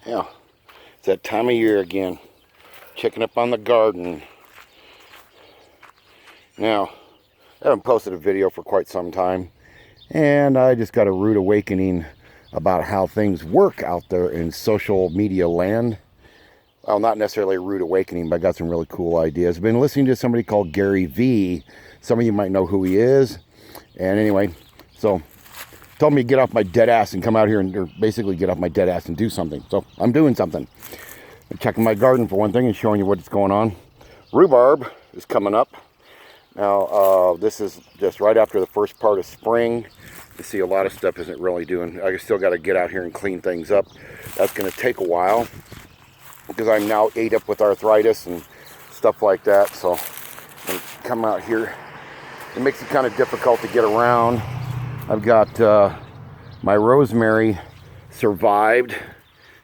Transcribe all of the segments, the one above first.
Yeah, it's that time of year again. Checking up on the garden. Now, I haven't posted a video for quite some time, and I just got a rude awakening about how things work out there in social media land. Well, not necessarily a rude awakening, but I got some really cool ideas. I've been listening to somebody called Gary V. Some of you might know who he is. And anyway, so told me to get off my dead ass and come out here and or basically get off my dead ass and do something. So I'm doing something. I'm checking my garden for one thing and showing you what's going on. Rhubarb is coming up. Now, this is just right after the first part of spring. You see a lot of stuff isn't really doing. I still got to get out here and clean things up. That's going to take a while because I'm now ate up with arthritis and stuff like that. So I'm come out here. It makes it kind of difficult to get around. I've got my rosemary survived,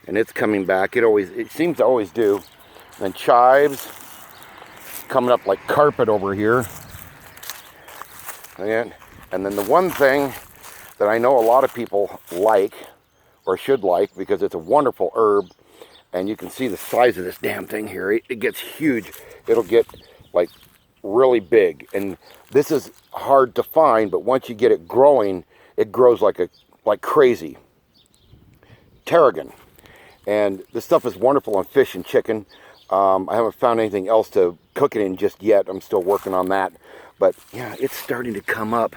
and it's coming back. It seems to always do. And chives coming up like carpet over here. And then the one thing that I know a lot of people like, or should like, because it's a wonderful herb, and you can see the size of this damn thing here. It gets huge. It'll get like really big, and this is hard to find, but once you get it growing, it grows like crazy. Tarragon. And this stuff is wonderful on fish and chicken. I haven't found anything else to cook it in just yet. I'm still working on that. But yeah, it's starting to come up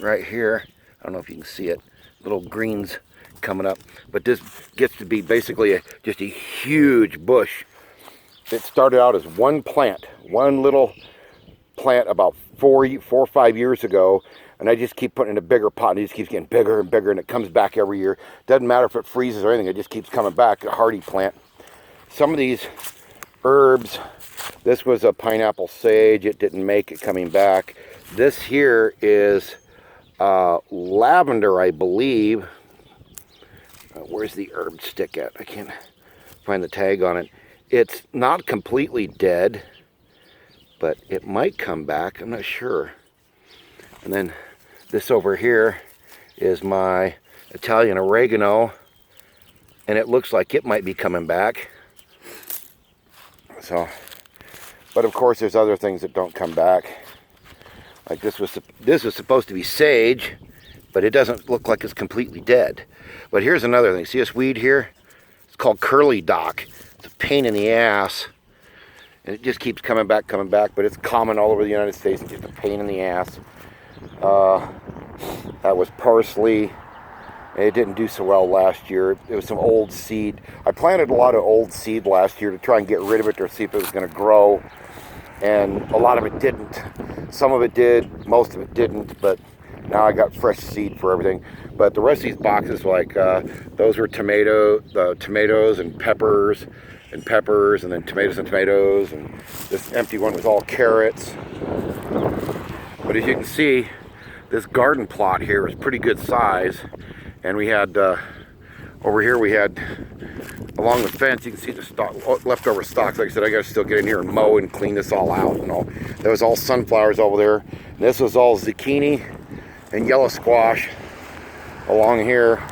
right here. I don't know if you can see it. Little greens coming up. But this gets to be basically just a huge bush. It started out as one plant, one little plant about 4 or 5 years ago. And I just keep putting it in a bigger pot, and it just keeps getting bigger and bigger, and it comes back every year. Doesn't matter if it freezes or anything, it just keeps coming back. A hardy plant. Some of these herbs, this was a pineapple sage. It didn't make it coming back. This here is lavender, I believe. Where's the herb stick at? I can't find the tag on it. It's not completely dead, but it might come back. I'm not sure. And then this over here is my Italian oregano, and it looks like it might be coming back. So, but of course there's other things that don't come back. Like this was supposed to be sage, but it doesn't look like it's completely dead. But here's another thing. See this weed here? It's called curly dock. It's a pain in the ass. And it just keeps coming back, but it's common all over the United States. It's just a pain in the ass. That was parsley. It didn't do so well last year. It was some old seed. I planted a lot of old seed last year to try and get rid of it or see if it was going to grow. And a lot of it didn't. Some of it did, most of it didn't, but now I got fresh seed for everything. But the rest of these boxes, like those were tomatoes and peppers, and then tomatoes and tomatoes, and this empty one was all carrots. But as you can see, this garden plot here is pretty good size. And we had, over here we had, along the fence, you can see the leftover stalks. Like I said, I gotta still get in here and mow and clean this all out. You know, there was all sunflowers over there. And this was all zucchini and yellow squash along here.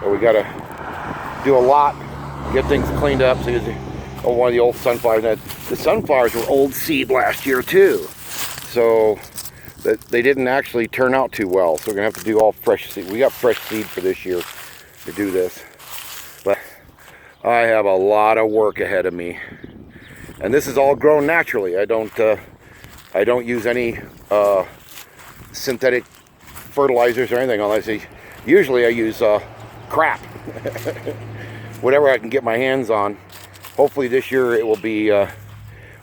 So we gotta do a lot, get things cleaned up. So one of the old sunflowers. The sunflowers were old seed last year too. So they didn't actually turn out too well, so we're gonna have to do all fresh seed. We got fresh seed for this year to do this, but I have a lot of work ahead of me, and this is all grown naturally. I don't use any synthetic fertilizers or anything. Usually I use crap, whatever I can get my hands on. Hopefully this year it will be.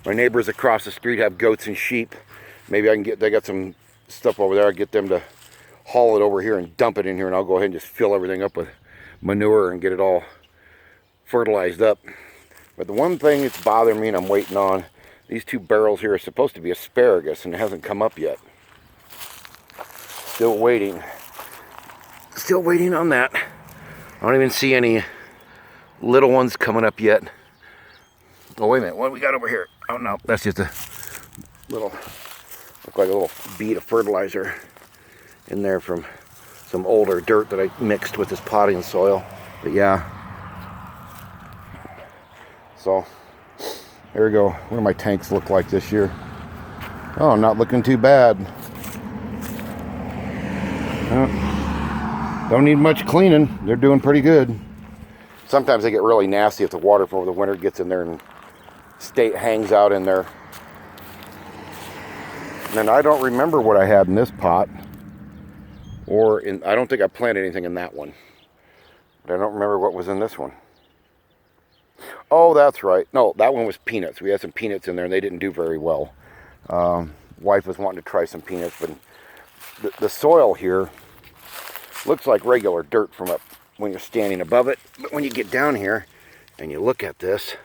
My neighbors across the street have goats and sheep. Maybe I can they got some stuff over there. I get them to haul it over here and dump it in here, and I'll go ahead and just fill everything up with manure and get it all fertilized up. But the one thing that's bothering me and I'm waiting on, these two barrels here are supposed to be asparagus, and it hasn't come up yet. Still waiting on that. I don't even see any little ones coming up yet. Oh, wait a minute, what do we got over here? Oh no, that's just a little, look like a little bead of fertilizer in there from some older dirt that I mixed with this potting soil. But yeah, So there we go. What do my tanks look like this year? Oh, not looking too bad. Don't need much cleaning. They're doing pretty good. Sometimes they get really nasty if the water from over the winter gets in there and hangs out in there. And I don't remember what I had in this pot. I don't think I planted anything in that one. But I don't remember what was in this one. Oh, that's right. No, that one was peanuts. We had some peanuts in there and they didn't do very well. Wife was wanting to try some peanuts, but the soil here looks like regular dirt from up when you're standing above it. But when you get down here and you look at this,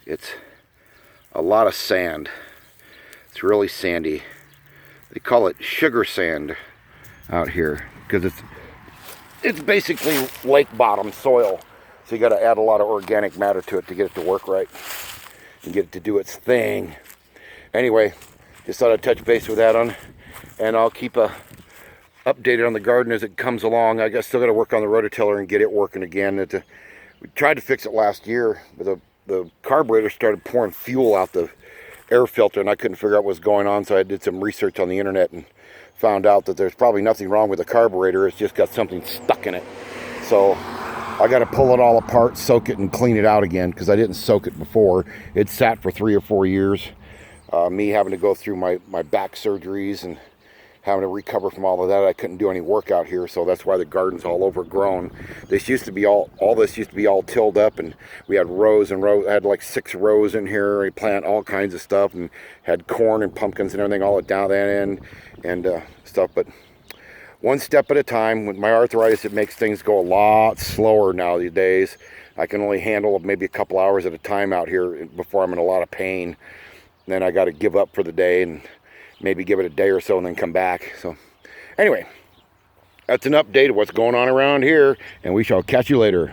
it's a lot of sand. It's really sandy. They call it sugar sand out here because it's basically lake bottom soil. So you got to add a lot of organic matter to it to get it to work right and get it to do its thing. Anyway, just thought I'd touch base with that and I'll keep updated on the garden as it comes along. I still got to work on the rototiller and get it working again. We tried to fix it last year, but the carburetor started pouring fuel out the air filter and I couldn't figure out what was going on, so I did some research on the internet and found out that there's probably nothing wrong with the carburetor. It's just got something stuck in it. So I got to pull it all apart, soak it, and clean it out again because I didn't soak it before. It sat for 3 or 4 years. Me having to go through my back surgeries and having to recover from all of that. I couldn't do any work out here, so that's why the garden's all overgrown. This used to be all this used to be all tilled up, and we had rows and rows. I had like 6 rows in here. We plant all kinds of stuff and had corn and pumpkins and everything all down that end and stuff. But one step at a time. With my arthritis, it makes things go a lot slower nowadays. I can only handle maybe a couple hours at a time out here before I'm in a lot of pain. And then I got to give up for the day and maybe give it a day or so and then come back. So anyway, that's an update of what's going on around here, and we shall catch you later.